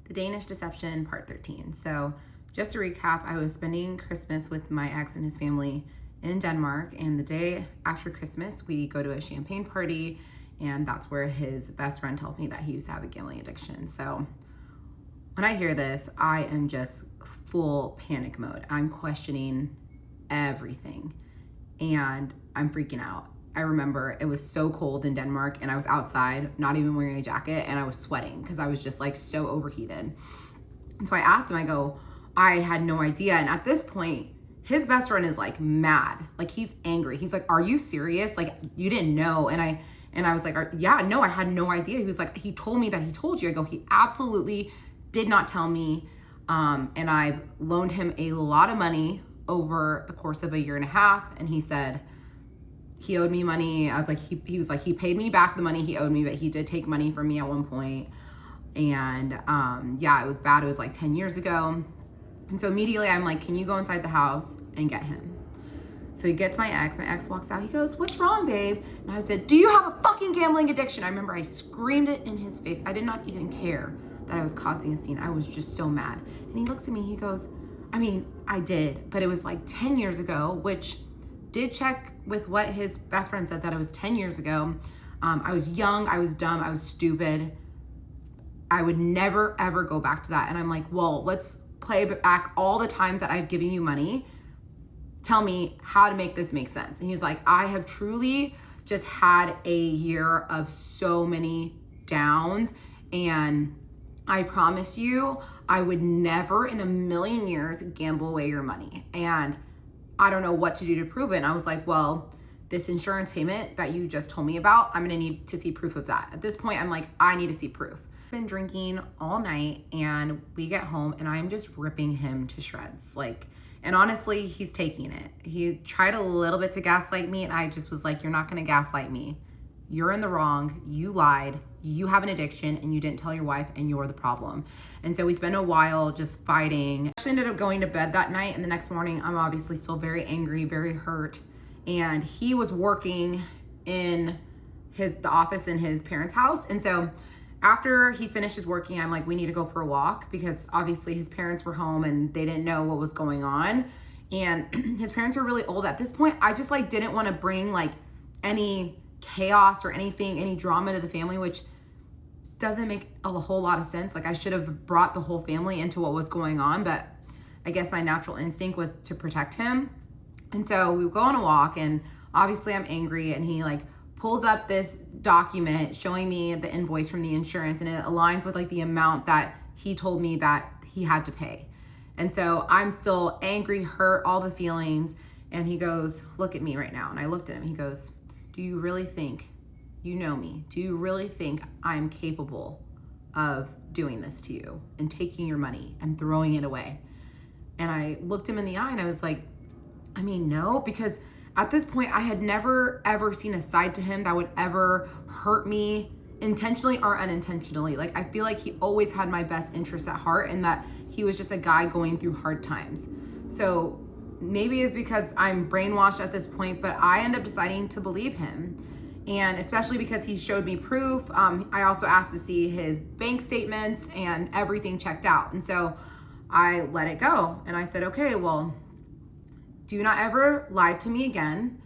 The Danish Deception, part 13. So just to recap, I was spending Christmas with my ex and his family in Denmark, and the day after Christmas, we go to a champagne party, and that's where his best friend told me that he used to have a gambling addiction. So when I hear this, I am just full panic mode. I'm questioning everything, and I'm freaking out. I remember it was so cold in Denmark and I was outside, not even wearing a jacket, and I was sweating because I was just like so overheated. And so I asked him, I go, I had no idea. And at this point, his best friend is like mad, like he's angry. He's like, are you serious? Like, you didn't know? And I was like, yeah, no, I had no idea. He was like, he told me that he told you. I go, he absolutely did not tell me. And I've loaned him a lot of money over the course of a year and a half. And he said, he owed me money. I was like, he was like, he paid me back the money he owed me, but he did take money from me at one point. And yeah, it was bad. It was like 10 years ago. And so immediately I'm like, can you go inside the house and get him? So he gets my ex walks out. He goes, what's wrong, babe? And I said, do you have a fucking gambling addiction? I remember I screamed it in his face. I did not even care that I was causing a scene. I was just so mad. And he looks at me, he goes, I mean, I did, but it was like 10 years ago, which did check with what his best friend said, that it was 10 years ago. I was young, I was dumb, I was stupid. I would never, ever go back to that. And I'm like, well, let's play back all the times that I've given you money. Tell me how to make this make sense. And he's like, I have truly just had a year of so many downs, and I promise you, I would never in a million years gamble away your money. And I don't know what to do to prove it. And I was like, well, this insurance payment that you just told me about, I'm gonna need to see proof of that. At this point, I'm like, I need to see proof. I've been drinking all night, and we get home and I'm just ripping him to shreds. Like, and honestly, he's taking it. He tried a little bit to gaslight me, and I just was like, you're not gonna gaslight me. You're in the wrong, you lied, you have an addiction, and you didn't tell your wife, and you're the problem. And so we spent a while just fighting. I actually ended up going to bed that night, and the next morning I'm obviously still very angry, very hurt. And he was working in the office in his parents' house. And so after he finishes working, I'm like, we need to go for a walk, because obviously his parents were home and they didn't know what was going on. And his parents were really old at this point. I just like didn't want to bring like any chaos or anything, any drama to the family, which doesn't make a whole lot of sense. Like, I should have brought the whole family into what was going on, but I guess my natural instinct was to protect him. And so we go on a walk, and obviously I'm angry, and he like pulls up this document showing me the invoice from the insurance, and it aligns with like the amount that he told me that he had to pay. And so I'm still angry, hurt, all the feelings. And he goes, look at me right now. And I looked at him. He goes, do you really think, you know me, do you really think I'm capable of doing this to you and taking your money and throwing it away? And I looked him in the eye and I was like, I mean, no, because at this point I had never ever seen a side to him that would ever hurt me intentionally or unintentionally. Like, I feel like he always had my best interests at heart, and that he was just a guy going through hard times. So maybe it's because I'm brainwashed at this point, but I end up deciding to believe him. And especially because he showed me proof. I also asked to see his bank statements, and everything checked out. And so I let it go. And I said, okay, well, do not ever lie to me again.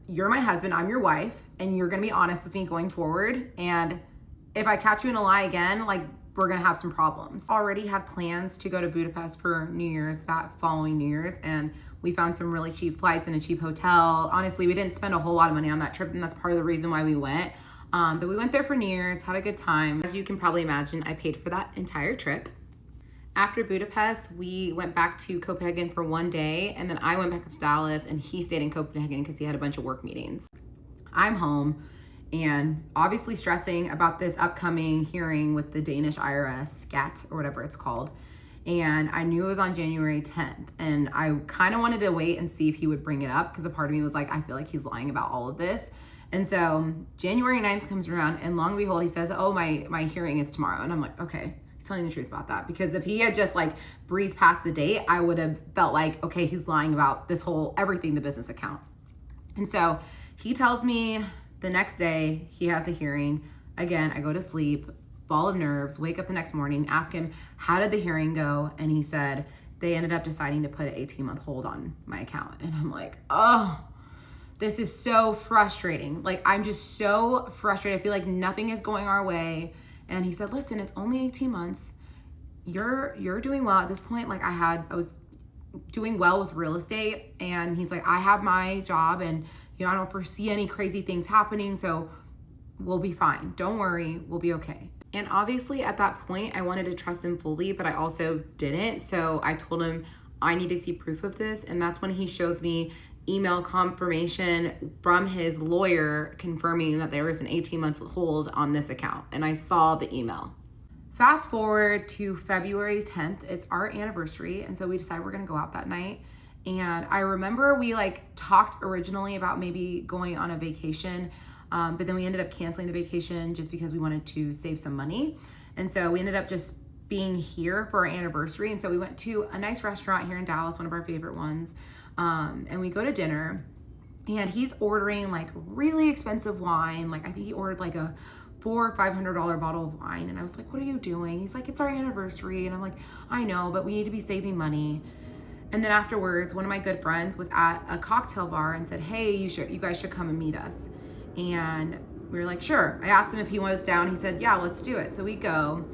You're my husband, I'm your wife, and you're gonna be honest with me going forward. And if I catch you in a lie again, like, we're gonna have some problems. Already had plans to go to Budapest for New Year's, that following New Year's, and we found some really cheap flights and a cheap hotel. Honestly, we didn't spend a whole lot of money on that trip, and that's part of the reason why we went. But we went there for New Year's, had a good time. As you can probably imagine, I paid for that entire trip. After Budapest, we went back to Copenhagen for one day, and then I went back to Dallas, and he stayed in Copenhagen because he had a bunch of work meetings. I'm home, and obviously stressing about this upcoming hearing with the Danish IRS, SCAT, or whatever it's called. And I knew it was on January 10th, and I kind of wanted to wait and see if he would bring it up, because a part of me was like, I feel like he's lying about all of this. And so January 9th comes around, and long and behold, he says, oh, my hearing is tomorrow. And I'm like, okay, he's telling the truth about that. Because if he had just like breezed past the date, I would have felt like, okay, he's lying about this whole, everything, the business account. And so he tells me the next day he has a hearing. Again, I go to sleep. ball of nerves, wake up the next morning, ask him, how did the hearing go? And he said, they ended up deciding to put an 18-month hold on my account. And I'm like, oh, this is so frustrating. Like, I'm just so frustrated. I feel like nothing is going our way. And he said, listen, it's only 18 months. You're doing well at this point. Like, I was doing well with real estate. And he's like, I have my job and, I don't foresee any crazy things happening. So we'll be fine. Don't worry. We'll be okay. And obviously at that point, I wanted to trust him fully, but I also didn't. So I told him I need to see proof of this. And that's when he shows me email confirmation from his lawyer confirming that there was an 18-month hold on this account. And I saw the email. Fast forward to February 10th. It's our anniversary. And so we decided we're going to go out that night. And I remember we talked originally about maybe going on a vacation. But then we ended up canceling the vacation just because we wanted to save some money. And so we ended up just being here for our anniversary. And so we went to a nice restaurant here in Dallas, one of our favorite ones. And we go to dinner and he's ordering really expensive wine. I think he ordered a $400 or $500 bottle of wine. And I was like, what are you doing? He's like, it's our anniversary. And I'm like, I know, but we need to be saving money. And then afterwards, one of my good friends was at a cocktail bar and said, hey, you guys should come and meet us. And we were like, sure. I asked him if he was down. He said, yeah, let's do it. So we go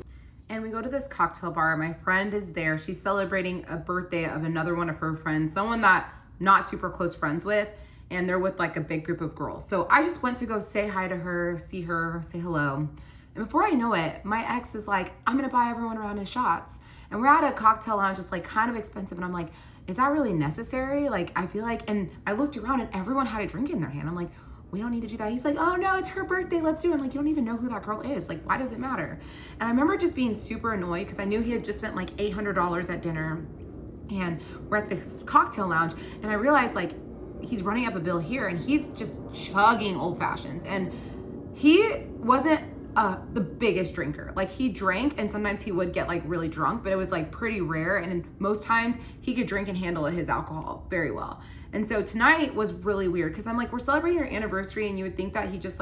and we go to this cocktail bar. My friend is there. She's celebrating a birthday of another one of her friends, someone that not super close friends with. And they're with a big group of girls. So I just went to go say hi to her, see her, say hello. And before I know it, my ex is like, I'm going to buy everyone around his shots. And we're at a cocktail lounge, just kind of expensive. And I'm like, is that really necessary? I feel and I looked around and everyone had a drink in their hand. I'm like, we don't need to do that. He's like, oh no, it's her birthday. Let's do it. I'm like, you don't even know who that girl is. Why does it matter? And I remember just being super annoyed because I knew he had just spent $800 at dinner and we're at this cocktail lounge. And I realized he's running up a bill here and he's just chugging old fashions. And he wasn't the biggest drinker. He drank and sometimes he would get really drunk, but it was pretty rare. And most times he could drink and handle his alcohol very well. And so tonight was really weird because I'm we're celebrating our anniversary and you would think that he just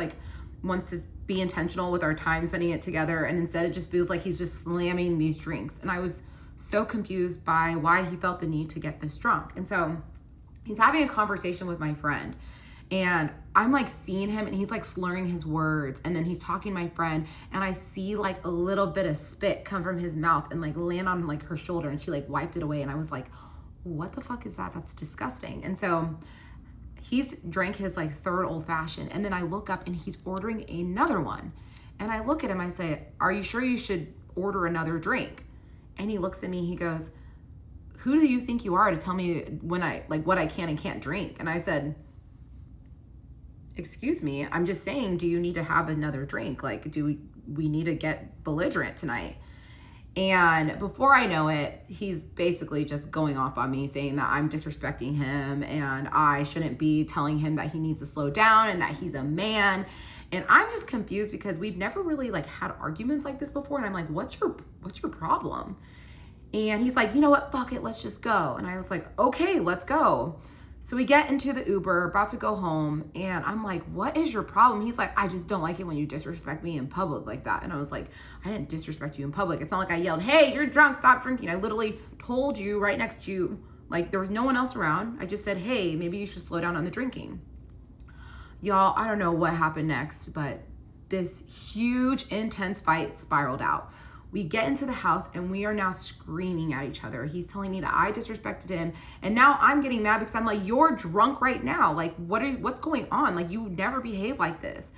wants to be intentional with our time spending it together. And instead it just feels like he's just slamming these drinks. And I was so confused by why he felt the need to get this drunk. And so he's having a conversation with my friend and I'm seeing him and he's slurring his words. And then he's talking to my friend and I see a little bit of spit come from his mouth and land on her shoulder. And she wiped it away. And I was like, what the fuck is that? That's disgusting. And so he's drank his third old fashioned. And then I look up and he's ordering another one. And I look at him, I say, are you sure you should order another drink? And he looks at me, he goes, who do you think you are to tell me when what I can and can't drink? And I said, excuse me, I'm just saying, do you need to have another drink? Do we need to get belligerent tonight? And before I know it, he's basically just going off on me saying that I'm disrespecting him and I shouldn't be telling him that he needs to slow down and that he's a man. And I'm just confused because we've never really had arguments like this before. And I'm like, what's your problem? And he's like, you know what? Fuck it. Let's just go. And I was like, okay, let's go. So we get into the Uber, about to go home. And I'm like, what is your problem? He's like, I just don't like it when you disrespect me in public like that. And I was like, I didn't disrespect you in public. It's not like I yelled, hey, you're drunk, stop drinking. I literally told you right next to you, there was no one else around. I just said, hey, maybe you should slow down on the drinking. Y'all, I don't know what happened next, but this huge, intense fight spiraled out. We get into the house and we are now screaming at each other. He's telling me that I disrespected him. And now I'm getting mad because I'm like, you're drunk right now. What's going on? You never behave like this.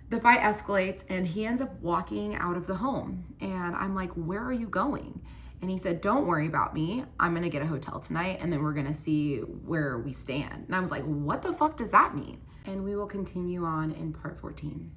The fight escalates and he ends up walking out of the home. And I'm like, where are you going? And he said, don't worry about me. I'm going to get a hotel tonight and then we're going to see where we stand. And I was like, what the fuck does that mean? And we will continue on in part 14.